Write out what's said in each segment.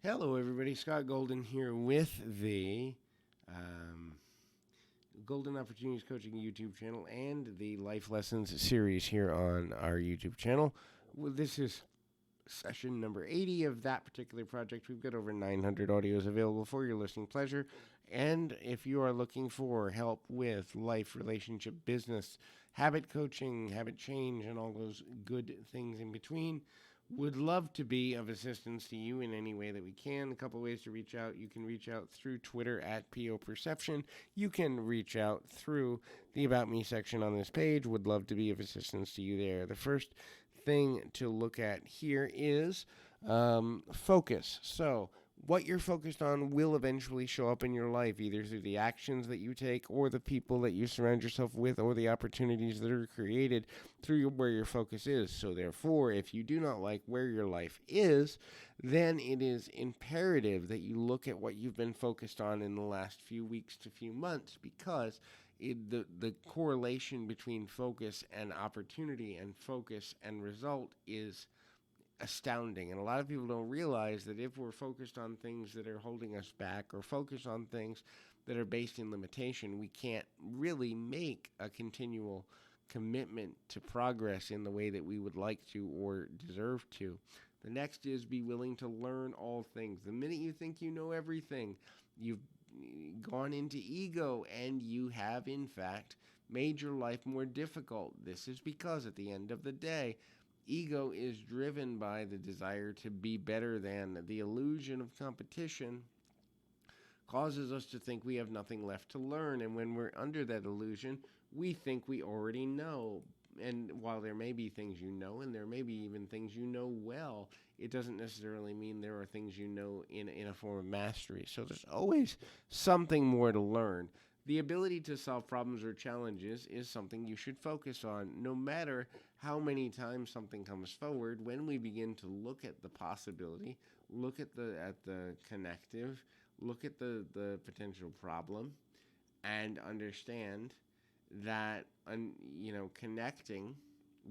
Hello, everybody. Scott Golden here with the Golden Opportunities Coaching YouTube channel and the Life Lessons series here on our YouTube channel. Well, this is session number 80 of that particular project. We've got over 900 audios available for your listening pleasure. And if you are looking for help with life, relationship, business, habit coaching, habit change, and all those good things in between, would love to be of assistance to you in any way that we can. A couple ways to reach out. You can reach out through Twitter at PO Perception. You can reach out through the About Me section on this page. Would love to be of assistance to you there. The first thing to look at here is focus. So what you're focused on will eventually show up in your life, either through the actions that you take or the people that you surround yourself with or the opportunities that are created through where your focus is. So therefore, if you do not like where your life is, then it is imperative that you look at what you've been focused on in the last few weeks to few months, because the correlation between focus and opportunity and focus and result is astounding. And a lot of people don't realize that if we're focused on things that are holding us back or focused on things that are based in limitation, we can't really make a continual commitment to progress in the way that we would like to or deserve to. The next is be willing to learn all things. The minute you think you know everything, you've gone into ego, and you have, in fact, made your life more difficult. This is because at the end of the day, ego is driven by the desire to be better than. The illusion of competition causes us to think we have nothing left to learn, and when we're under that illusion, we think we already know. And while there may be things you know, and there may be even things you know well, it doesn't necessarily mean there are things you know in a form of mastery. So there's always something more to learn. The ability to solve problems or challenges is something you should focus on. No matter how many times something comes forward, when we begin to look at the possibility, look at the connective, look at the potential problem, and understand that connecting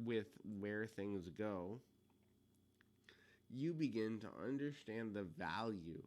with where things go, you begin to understand the value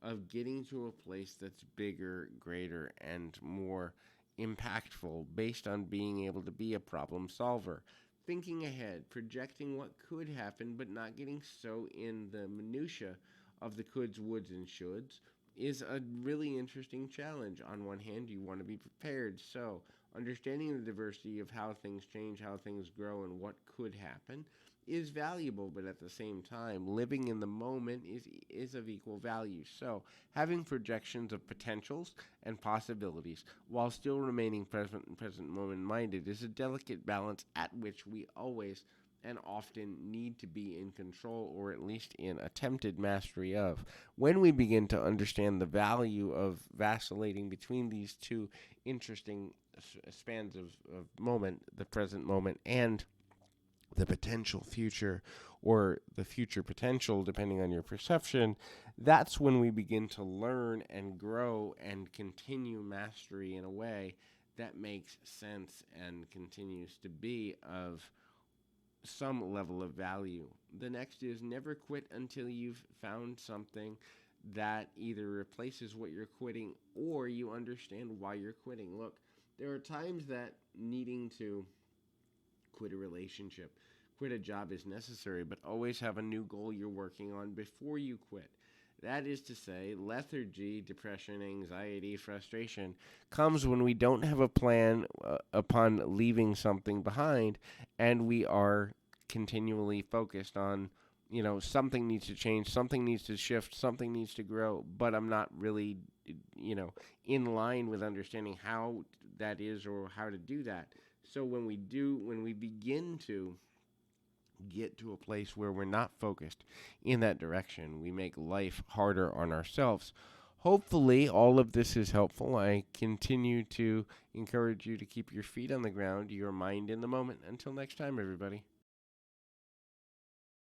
of getting to a place that's bigger, greater, and more impactful based on being able to be a problem solver. Thinking ahead, projecting what could happen, but not getting so in the minutia of the coulds, woulds, and shoulds is a really interesting challenge. On one hand, you want to be prepared. So understanding the diversity of how things change, how things grow, and what could happen is valuable, but at the same time, living in the moment is of equal value. So having projections of potentials and possibilities while still remaining present moment minded is a delicate balance at which we always and often need to be in control, or at least in attempted mastery of. When we begin to understand the value of vacillating between these two interesting spans of moment, the present moment and the potential future, or the future potential, depending on your perception, that's when we begin to learn and grow and continue mastery in a way that makes sense and continues to be of some level of value. The next is never quit until you've found something that either replaces what you're quitting or you understand why you're quitting. Look, there are times that needing to quit a relationship, quit a job is necessary, but always have a new goal you're working on before you quit. That is to say, lethargy, depression, anxiety, frustration comes when we don't have a plan upon leaving something behind, and we are continually focused on, something needs to change, something needs to shift, something needs to grow, but I'm not really, in line with understanding how that is or how to do that. So when we begin to get to a place where we're not focused in that direction, we make life harder on ourselves. Hopefully, all of this is helpful. I continue to encourage you to keep your feet on the ground, your mind in the moment. Until next time, everybody.